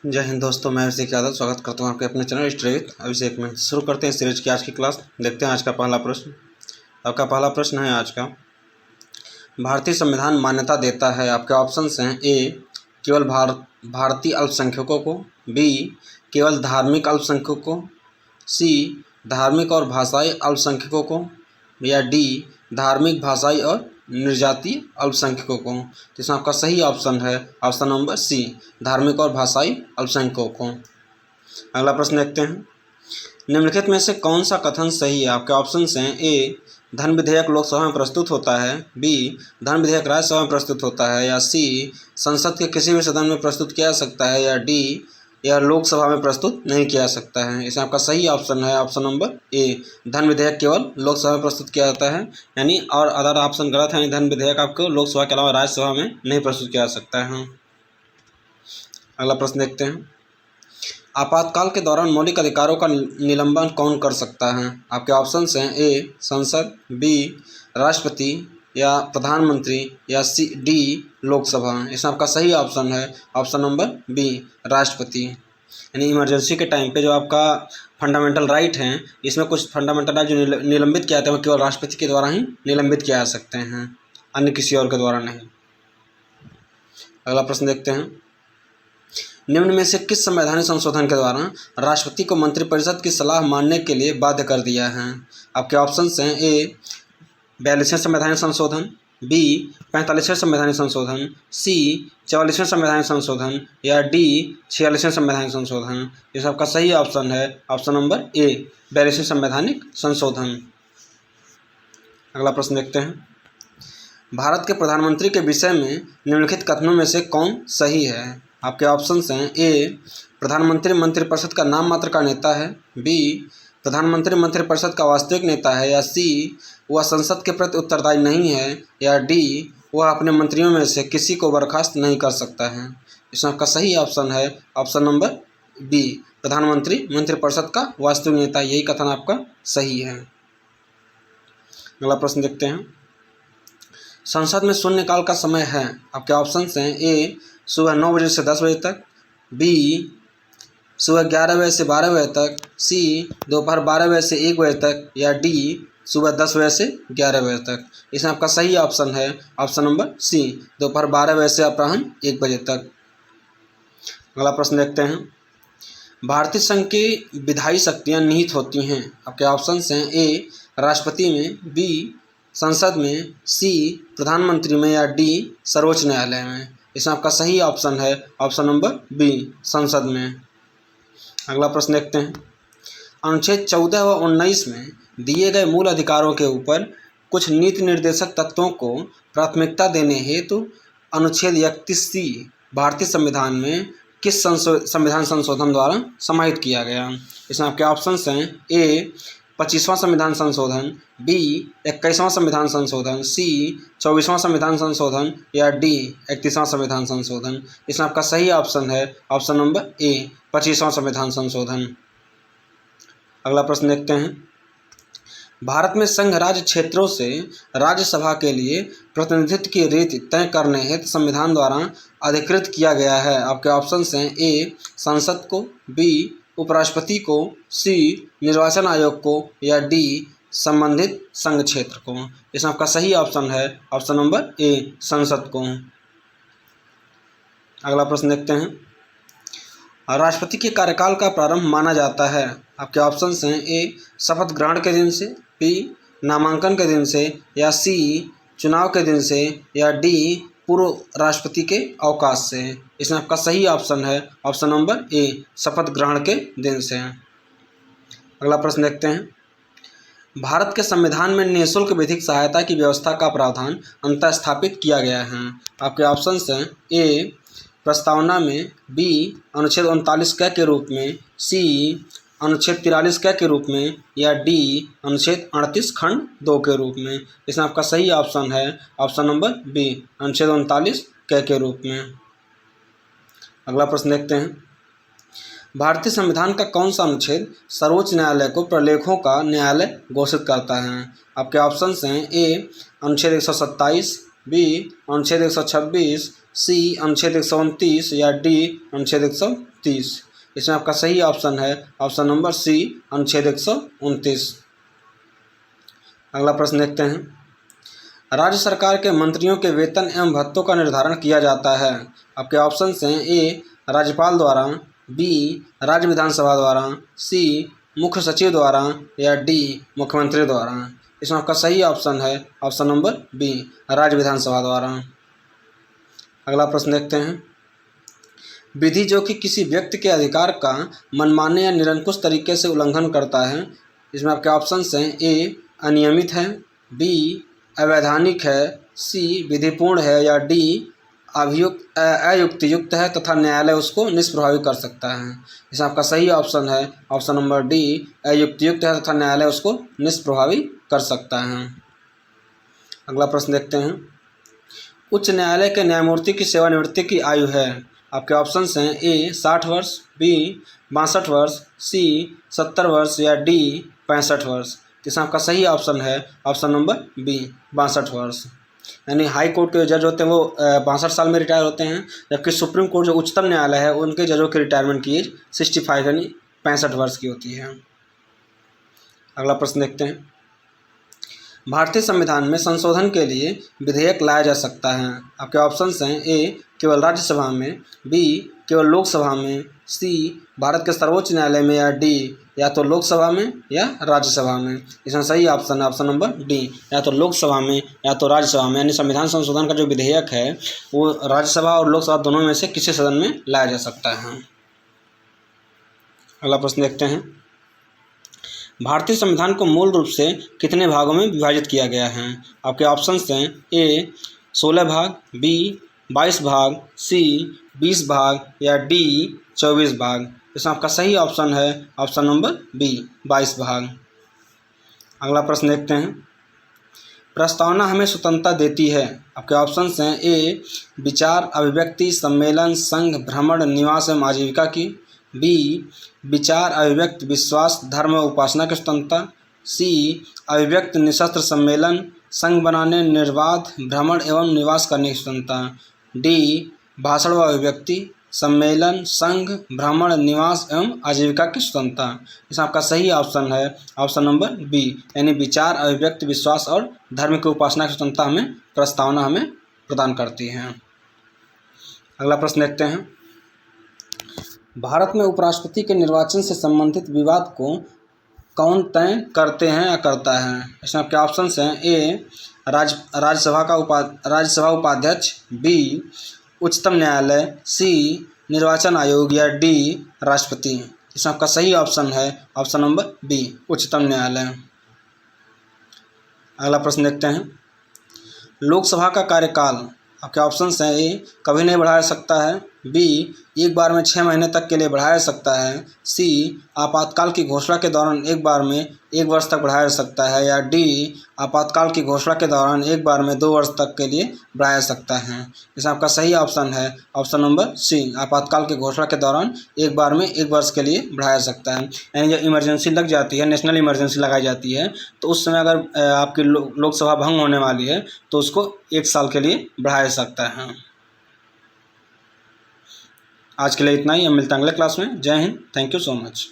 जय हिंद दोस्तों, मैं अभिषेक यादव स्वागत करता हूँ आपके अपने चैनल स्टडी विद अभिषेक में। शुरू करते हैं सीरीज की आज की क्लास। देखते हैं आज का पहला प्रश्न। आपका पहला प्रश्न है आज का, भारतीय संविधान मान्यता देता है। आपके ऑप्शंस हैं ए केवल भारतीय अल्पसंख्यकों को, बी केवल धार्मिक अल्पसंख्यकों को, सी धार्मिक और भाषाई अल्पसंख्यकों को, या डी धार्मिक भाषाई और निर्जातीय अल्पसंख्यकों को। तो इसमें आपका सही ऑप्शन है ऑप्शन नंबर सी, धार्मिक और भाषाई अल्पसंख्यकों को। अगला प्रश्न देखते हैं, निम्नलिखित में से कौन सा कथन सही है। आपके ऑप्शंस हैं ए धन विधेयक लोकसभा में प्रस्तुत होता है, बी धन विधेयक राज्यसभा में प्रस्तुत होता है, या सी संसद के किसी भी सदन में प्रस्तुत किया जा सकता है, या डी यह लोकसभा में प्रस्तुत नहीं किया जा सकता है। इसमें आपका सही ऑप्शन है ऑप्शन नंबर ए, धन विधेयक केवल लोकसभा में प्रस्तुत किया जाता है, यानी और अदर ऑप्शन गलत है। धन विधेयक आपको लोकसभा के अलावा राज्यसभा में नहीं प्रस्तुत किया जा सकता है। अगला प्रश्न देखते हैं, आपातकाल के दौरान मौलिक अधिकारों का निलंबन कौन कर सकता है। आपके ऑप्शंस हैं ए संसद, बी राष्ट्रपति या प्रधानमंत्री, या सी डी लोकसभा। इसमें आपका सही ऑप्शन है ऑप्शन नंबर बी, राष्ट्रपति। यानी इमरजेंसी के टाइम पे जो आपका फंडामेंटल राइट हैं, इसमें कुछ फंडामेंटल राइट जो निलंबित किया जाता है वो केवल राष्ट्रपति के द्वारा ही निलंबित किया जा सकते हैं, अन्य किसी और के द्वारा नहीं। अगला प्रश्न देखते हैं, निम्न में से किस संवैधानिक संशोधन के द्वारा राष्ट्रपति को मंत्रिपरिषद की सलाह मानने के लिए बाध्य कर दिया है। आपके ऑप्शंस हैं ए 42वें संवैधानिक संशोधन, बी 45वें संवैधानिक संशोधन, सी 44वें संवैधानिक संशोधन, या डी 46वें संवैधानिक संशोधन। इस आपका सही ऑप्शन है ऑप्शन नंबर ए, 42वें संवैधानिक संशोधन। अगला प्रश्न देखते हैं, भारत के प्रधानमंत्री के विषय में निम्नलिखित कथनों में से कौन सही है। आपके ऑप्शंस हैं ए प्रधानमंत्री मंत्रिपरिषद का नाम मात्र का नेता है, बी प्रधानमंत्री मंत्रिपरिषद का वास्तविक नेता है, या सी वह संसद के प्रति उत्तरदायी नहीं है, या डी वह अपने मंत्रियों में से किसी को बर्खास्त नहीं कर सकता है। इसमें आपका सही ऑप्शन है ऑप्शन नंबर बी, प्रधानमंत्री मंत्रिपरिषद का वास्तविक नेता। यही कथन आपका सही है। अगला प्रश्न देखते हैं, संसद में शून्यकाल का समय है। आपके ऑप्शंस हैं ए सुबह 9 बजे से 10 बजे तक, बी सुबह 11 बजे से 12 बजे तक, सी दोपहर 12 बजे से 1 बजे तक, या डी सुबह 10 बजे से 11 बजे तक। इसमें आपका सही ऑप्शन है ऑप्शन नंबर सी, दोपहर 12 बजे से अपराह्न 1 बजे तक। अगला प्रश्न देखते हैं, भारतीय संघ की विधायी शक्तियाँ निहित होती हैं। आपके ऑप्शंस हैं ए राष्ट्रपति में, बी संसद में, सी प्रधानमंत्री में, या डी सर्वोच्च न्यायालय में। इसमें आपका सही ऑप्शन है ऑप्शन नंबर बी, संसद में। अगला प्रश्न देखते हैं, अनुच्छेद 14 व 19 में दिए गए मूल अधिकारों के ऊपर कुछ नीति निर्देशक तत्वों को प्राथमिकता देने हेतु अनुच्छेद 31C भारतीय संविधान में किस संविधान संशोधन द्वारा समाहित किया गया। इसमें आपके ऑप्शंस हैं ए 25वां संविधान संशोधन, बी 21वां संविधान संशोधन, सी 24वां संविधान संशोधन, या डी 31वां संविधान संशोधन। इसमें आपका सही ऑप्शन है ऑप्शन नंबर ए, 25वां संविधान संशोधन। अगला प्रश्न देखते हैं, भारत में संघ राज्य क्षेत्रों से राज्यसभा के लिए प्रतिनिधित्व की रीति तय करने हेतु संविधान द्वारा अधिकृत किया गया है। आपके ऑप्शंस हैं ए संसद को, बी उपराष्ट्रपति को, सी निर्वाचन आयोग को, या डी संबंधित संघ क्षेत्र को। इसमें आपका सही ऑप्शन है ऑप्शन नंबर ए, संसद को। अगला प्रश्न देखते हैं, राष्ट्रपति के कार्यकाल का प्रारंभ माना जाता है। आपके ऑप्शंस हैं ए शपथ ग्रहण के दिन से, बी नामांकन के दिन से, या सी चुनाव के दिन से, या डी पूर्व राष्ट्रपति के अवकाश से। इसमें आपका सही ऑप्शन है ऑप्शन नंबर ए, शपथ ग्रहण के दिन से। अगला प्रश्न देखते हैं, भारत के संविधान में निःशुल्क विधिक सहायता की व्यवस्था का प्रावधान अंततः स्थापित किया गया है। आपके ऑप्शंस हैं ए प्रस्तावना में, बी अनुच्छेद 39 क के रूप में, सी अनुच्छेद 43 क के रूप में, या डी अनुच्छेद 38 खंड 2 के रूप में। इसमें आपका सही ऑप्शन है ऑप्शन नंबर बी, अनुच्छेद 39 क के रूप में। अगला प्रश्न देखते हैं, भारतीय संविधान का कौन सा अनुच्छेद सर्वोच्च न्यायालय को प्रलेखों का न्यायालय घोषित करता है। आपके ऑप्शंस हैं ए अनुच्छेद 127, बी अनुच्छेद 126, सी अनुच्छेद 129, या डी अनुच्छेद 30। इसमें आपका सही ऑप्शन है ऑप्शन नंबर सी, अनुच्छेद 129। अगला प्रश्न देखते हैं। राज्य सरकार के मंत्रियों के वेतन एवं भत्तों का निर्धारण किया जाता है। आपके ऑप्शन हैं ए राज्यपाल द्वारा, बी राज्य विधानसभा द्वारा, सी मुख्य सचिव द्वारा या डी मुख्यमंत्री द्वारा। इसमें आपका सही ऑप्शन है ऑप्शन नंबर बी, राज्य विधानसभा द्वारा। अगला प्रश्न देखते हैं। विधि जो कि किसी व्यक्ति के अधिकार का मनमाने या निरंकुश तरीके से उल्लंघन करता है। इसमें आपके ऑप्शन हैं ए अनियमित है, बी अवैधानिक है, सी विधिपूर्ण है या डी अयुक्तियुक्त है तथा न्यायालय उसको निष्प्रभावी कर सकता है। इसमें आपका सही ऑप्शन है ऑप्शन नंबर डी, अयुक्तियुक्त है तथा न्यायालय उसको निष्प्रभावी कर सकता है। अगला प्रश्न देखते हैं। उच्च न्यायालय के न्यायमूर्ति की सेवानिवृत्ति की आयु है। आपके ऑप्शन हैं ए 60 वर्ष, बी 62 वर्ष, सी 70 वर्ष या डी 65 वर्ष। इसमें आपका सही ऑप्शन है ऑप्शन नंबर बी, 62 वर्ष। यानी हाई कोर्ट के जज होते हैं वो 62 साल में रिटायर होते हैं, जबकि सुप्रीम कोर्ट जो उच्चतम न्यायालय है उनके जजों की रिटायरमेंट की एज 65 यानी 65 वर्ष की होती है। अगला प्रश्न देखते हैं। भारतीय संविधान में संशोधन के लिए विधेयक लाया जा सकता है। आपके ऑप्शन हैं ए केवल राज्यसभा में, बी केवल लोकसभा में, सी भारत के सर्वोच्च न्यायालय में या डी या तो लोकसभा में या राज्यसभा में। इसमें सही ऑप्शन है ऑप्शन नंबर डी, या तो लोकसभा में या तो राज्यसभा में। यानी संविधान संशोधन का जो विधेयक है वो राज्यसभा और लोकसभा दोनों में से किसी सदन में लाया जा सकता है। अगला प्रश्न देखते हैं। भारतीय संविधान को मूल रूप से कितने भागों में विभाजित किया गया है। आपके ऑप्शन हैं ए 16 भाग, बी 22 भाग, सी 20 भाग या डी 24 भाग। इसमें आपका सही ऑप्शन है ऑप्शन नंबर बी, 22 भाग। अगला प्रश्न देखते हैं। प्रस्तावना हमें स्वतंत्रता देती है। आपके ऑप्शन हैं ए विचार, अभिव्यक्ति, सम्मेलन, संघ, भ्रमण, निवास एवं आजीविका की, बी विचार, अभिव्यक्ति, विश्वास, धर्म व उपासना की स्वतंत्रता, सी अभिव्यक्ति, निशस्त्र सम्मेलन, संघ बनाने, निर्बाध भ्रमण एवं निवास करने की स्वतंत्रता, डी भाषण व अभिव्यक्ति, सम्मेलन, संघ, भ्रमण, निवास एवं आजीविका की स्वतंत्रता। इसमें आपका सही ऑप्शन है ऑप्शन नंबर बी, यानी विचार, अभिव्यक्ति, विश्वास और धर्म की उपासना की स्वतंत्रता हमें प्रस्तावना हमें प्रदान करती है। अगला प्रश्न देखते हैं। भारत में उपराष्ट्रपति के निर्वाचन से संबंधित विवाद को कौन तय करते हैं या करता है। इसमें आपके ऑप्शन हैं ए राज्यसभा उपाध्यक्ष, बी उच्चतम न्यायालय, सी निर्वाचन आयोग या डी राष्ट्रपति। इसमें आपका सही ऑप्शन है ऑप्शन नंबर बी, उच्चतम न्यायालय। अगला प्रश्न देखते हैं। लोकसभा का कार्यकाल। आपके ऑप्शन हैं ए कभी नहीं बढ़ाया सकता है, बी एक बार में 6 महीने तक के लिए बढ़ाया जा सकता है, सी आपातकाल की घोषणा के दौरान एक बार में 1 वर्ष तक बढ़ाया जा सकता है या डी आपातकाल की घोषणा के दौरान एक बार में 2 वर्ष तक के लिए बढ़ाया जा सकता है। इसमें आपका सही ऑप्शन है ऑप्शन नंबर सी, आपातकाल की घोषणा के दौरान एक बार में 1 वर्ष के लिए बढ़ाया जा सकता है। यानी जब इमरजेंसी लग जाती है, नेशनल इमरजेंसी लगाई जाती है, तो उस समय अगर आपकी लोकसभा भंग होने वाली है तो उसको 1 साल के लिए बढ़ाया जा सकता है। आज के लिए इतना ही, हम मिलते हैं अगले क्लास में। जय Hind, thank you so much.